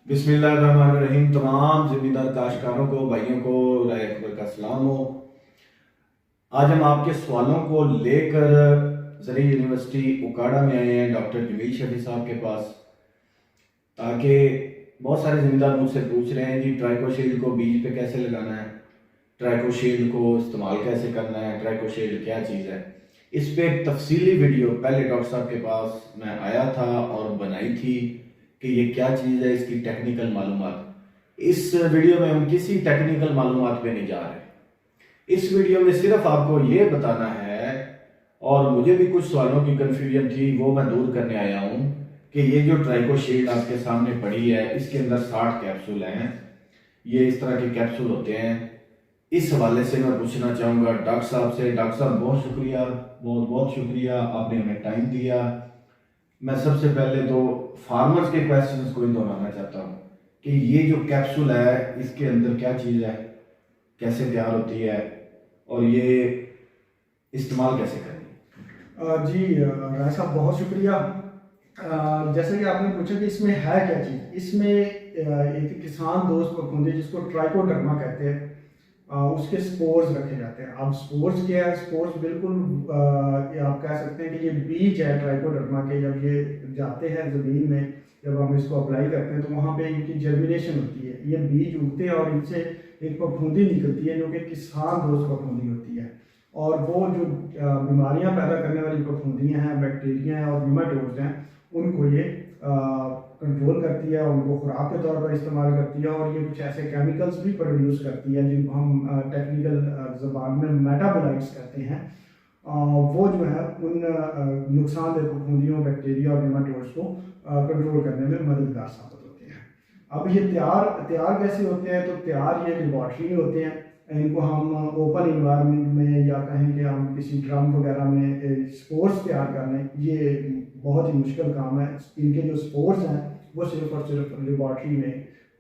बिस्मिल्लाहिर्रहमानिर्रहीम। तमाम ज़िम्मेदार काश्तकारों को, भाइयों को राय अकबर का सलाम हो। आज हम आपके सवालों को लेकर ज़रिए यूनिवर्सिटी उकाड़ा में आए हैं डॉक्टर जमील शफी साहब के पास, ताकि बहुत सारे ज़िम्मेदार मुझसे पूछ रहे हैं जी ट्राइकोशील्ड को बीज पे कैसे लगाना है, ट्राइकोशील्ड को इस्तेमाल कैसे करना है, ट्राइकोशील्ड क्या चीज़ है। इस पे एक तफसीली वीडियो पहले डॉक्टर साहब के पास मैं आया था और बनाई थी कि ये क्या चीज़ है, इसकी टेक्निकल मालूमात। इस वीडियो में हम किसी टेक्निकल मालूमात पे नहीं जा रहे। इस वीडियो में सिर्फ आपको ये बताना है, और मुझे भी कुछ सवालों की कन्फ्यूजन थी वो मैं दूर करने आया हूँ, कि ये जो ट्राइकोशील्ड आपके सामने पड़ी है इसके अंदर 60 कैप्सूल हैं। ये इस तरह के कैप्सूल होते हैं। इस हवाले से मैं पूछना चाहूँगा डॉक्टर साहब से। डॉक्टर साहब बहुत शुक्रिया, बहुत बहुत शुक्रिया, आपने हमें टाइम दिया। मैं सबसे पहले तो फार्मर्स के क्वेश्चंस को ही दोहराना चाहता हूँ कि ये जो कैप्सूल है इसके अंदर क्या चीज़ है, कैसे तैयार होती है और ये इस्तेमाल कैसे करनी। जी राय साहब बहुत शुक्रिया। जैसे कि आपने पूछा कि इसमें है क्या चीज़। इसमें एक किसान दोस्त फफूंदी जिसको ट्राइकोडर्मा कहते हैं, उसके स्पोर्स रखे जाते हैं। अब स्पोर्स क्या है? स्पोर्स बिल्कुल ये आप कह सकते हैं कि ये बीज है ट्राइकोडर्मा के। जब ये जाते हैं ज़मीन में, जब हम इसको अप्लाई करते हैं तो वहाँ पे इनकी जर्मिनेशन होती है, ये बीज उगते हैं और इनसे एक फफूंदी निकलती है जो कि किसान दोस्त फफूंदी होती है। और वो जो बीमारियां पैदा करने वाली फफूंदियाँ हैं, बैक्टीरिया हैं और नीमाटोड्स हैं, उनको ये कंट्रोल करती है, उनको खुराक के तौर पर इस्तेमाल करती है। और ये कुछ ऐसे केमिकल्स भी प्रोड्यूस करती है जिनको हम टेक्निकल ज़बान में मेटाबोलाइट्स कहते हैं। वो जो है उन नुकसानदेह फफूंदियों, बैक्टीरिया और नीमाटोड्स को कंट्रोल करने में मददगार साबित होते हैं। अब ये तैयार कैसे होते हैं? तो तैयार ये लेबॉर्ट्री में होते हैं। इनको हम ओपन इन्वायरमेंट में या कहें कि हम किसी ड्रम वगैरह में स्पोर्स तैयार कर लें, ये बहुत ही मुश्किल काम है। इनके जो स्पोर्स हैं वो सिर्फ और सिर्फ लेबॉर्ट्री में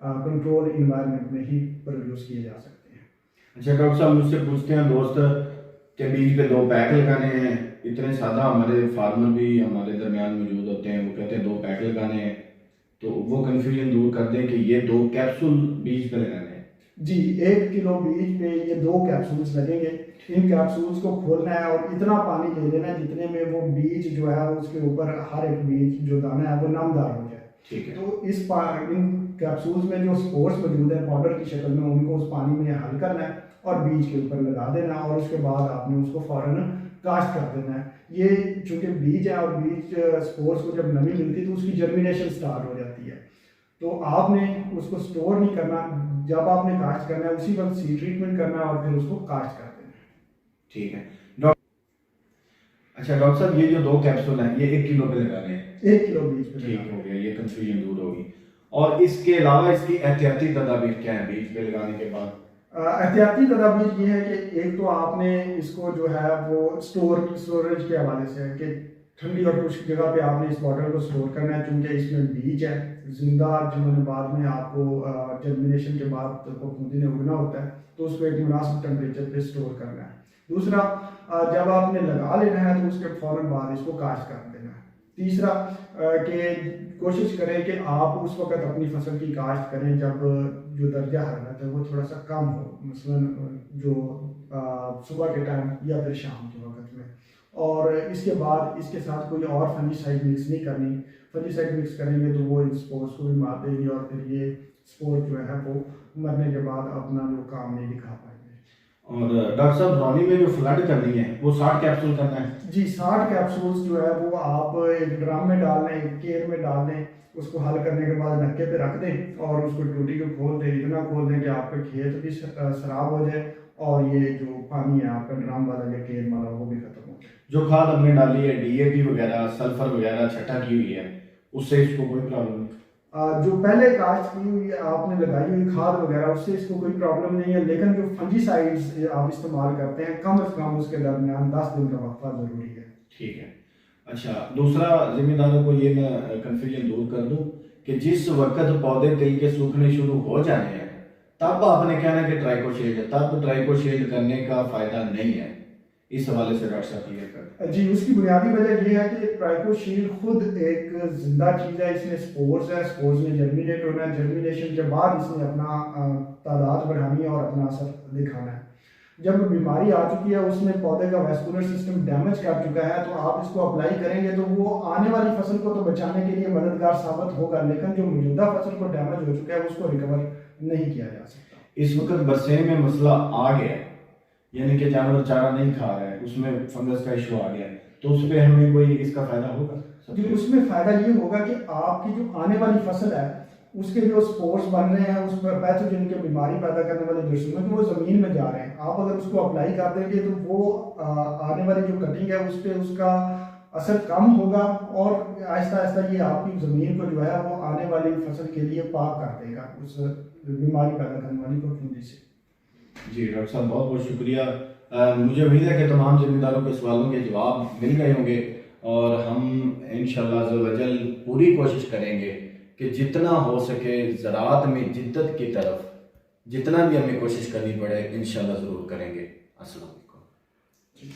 कंट्रोल इन्वायरमेंट में ही प्रोड्यूस किए जा सकते हैं। अच्छा डॉक्टर साहब, मुझसे पूछते हैं दोस्त के बीज पे 2 पैक लगाने हैं। इतने सादा हमारे फार्मर भी हमारे दरमियान मौजूद होते हैं, वो कहते हैं 2 पैक लगाने हैं, तो वो कन्फ्यूजन दूर कर दें कि ये 2 कैप्सूल बीज पे लगाने हैं। जी, 1 किलो बीज पे ये 2 कैप्सूल्स लगेंगे। इन कैप्सूल्स को खोलना है और इतना पानी ले लेना है जितने में वो बीज जो है उसके ऊपर हर एक बीज जो दाना है वो नमदार हो जाए। ठीक है। तो इन कैप्सूल्स में जो स्पोर्स मौजूद है पाउडर की शक्ल में, उनको उस पानी में हल करना है और बीज के ऊपर लगा देना है। और उसके बाद आपने उसको फौरन कास्ट कर देना है। ये चूँकि बीज है और बीज स्पोर्स को जब नमी मिलती है तो उसकी जर्मिनेशन स्टार्ट हो जाती है। तो आपने उसको स्टोर नहीं करना, जब आपने कास्ट करना है उसी वक्त सीड ट्रीटमेंट करना है और फिर उसको कास्ट कर देना है। ठीक है अच्छा डॉक्टर साहब, ये जो 2 कैप्सूल हैं ये 1 किलो पे लगाने हैं। 1 किलो बीज पे ठीक हो गया, ये कंफ्यूजन दूर होगी। और इसके अलावा इसकी एहतियाती तदाबीर क्या है बीज पे लगाने के बाद? एहतियाती तदाबीर ये है कि एक तो आपने इसको जो है वो स्टोरेज के हवाले से है कि ठंडी और खुश्क जगह पे आपने इस बॉटल को स्टोर करना है, क्योंकि इसमें बीज है जिंदा जिन्होंने बाद में आपको जर्मिनेशन के बाद फफूंदी ने उगना होता है, तो उसको एक मुनासिब टेम्परेचर पे स्टोर करना है। दूसरा, जब आपने लगा लेना है तो उसके फ़ौरन बाद इसको काश्त कर देना है। तीसरा, कि कोशिश करें कि आप उस वक्त अपनी फसल की काश्त करें जब जो दर्जा हरारत है वो थोड़ा सा कम हो, मसलन जो सुबह के टाइम या फिर शाम के वक्त में। और इसके बाद इसके साथ कोई और फंजीसाइड मिक्स नहीं करनी। फंजीसाइड मिक्स करेंगे तो वो इन स्पोर्स को भी मार देगी और फिर ये स्पोर जो है वो मरने के बाद अपना जो काम नहीं दिखा पाएंगे। और डॉक्टर साहब, रौनी में जो फ्लड करनी है वो 60 कैप्सूल करना है? जी, 60 कैप्सूल्स जो है वो आप एक ड्रम में डाल लें, एक केयर में डाल दें, उसको हल करने के बाद नक्के पे रख दें और उसको टूटी को खोल दें। इतना खोल दें कि आपका खेत भी शराब हो जाए और ये जो पानी है आपका ड्रम वाला या केयर वाला वो भी खत्म हो जाए। जो खाद हमने डाली है डीएपी वगैरह, सल्फर वगैरह छटा की हुई है, उससे इसको कोई प्रॉब्लम नहीं? जो पहले कास्ट की हुई आपने लगाई हुई खाद वगैरह उससे इसको कोई प्रॉब्लम नहीं है, लेकिन जो फंजीसाइड्स आप इस्तेमाल करते हैं कम से कम उसके दरमियान 10 दिन का वक्फा ज़रूरी है। ठीक है। अच्छा, दूसरा जिम्मेदारों को ये मैं कन्फ्यूजन दूर कर दूं कि जिस वक्त पौधे तिल के सूखने शुरू हो जाने हैं तब आपने कहना है कि ट्राइकोशील्ड है, तब ट्राइकोशील्ड करने का फ़ायदा नहीं है। इस हवाले से डॉक्टर साहब क्लियर कर। जी, उसकी बुनियादी वजह ये है कि ट्राइकोशील खुद एक जिंदा चीज़ है। इसमें स्पोर्स है, स्पोर्स में जर्मिनेट होना है, जर्मिनेशन के बाद इसने अपना तादाद बढ़ानी है और अपना असर दिखाना है। जब बीमारी आ चुकी है, उसमें पौधे का वैस्कुलर सिस्टम डैमेज कर चुका है, तो आप इसको अप्लाई करेंगे तो वो आने वाली फसल को तो बचाने के लिए मददगार साबित होगा, लेकिन जो मौजूदा फसल को डैमेज हो चुका है उसको रिकवर नहीं किया जा सकता। इस वक्त बरसें में मसला आ गया है, यानी कि जानवर चारा नहीं खा रहा है, उसमें फंगस का इशू आ गया है, तो उस पर हमें कोई इसका फायदा होगा? जी, उसमें फायदा ये होगा कि आपकी जो आने वाली फसल है उसके जो स्पोर्स बन रहे हैं, उस पर पैथोजन के बीमारी पैदा करने वाले दुश्मन वो ज़मीन में जा रहे हैं। आप अगर उसको अप्लाई कर देंगे तो वो आने वाली जो कटिंग है उस पर उसका असर कम होगा और आहिस्ता आहिस्ता ये आपकी ज़मीन को जो है वो आने वाली फसल के लिए पाक कर देगा उस बीमारी पैदा करने वाली फफूंदी से। जी डॉक्टर साहब, बहुत बहुत शुक्रिया। मुझे उम्मीद है कि तमाम ज़िम्मेदारों के सवालों के जवाब मिल गए होंगे और हम इंशाअल्लाह अज़्ज़ व जल पूरी कोशिश करेंगे कि जितना हो सके ज़राअत में जिद्दत की तरफ जितना भी हमें कोशिश करनी पड़े इंशाअल्लाह ज़रूर करेंगे। अस्सलाम वालेकुम।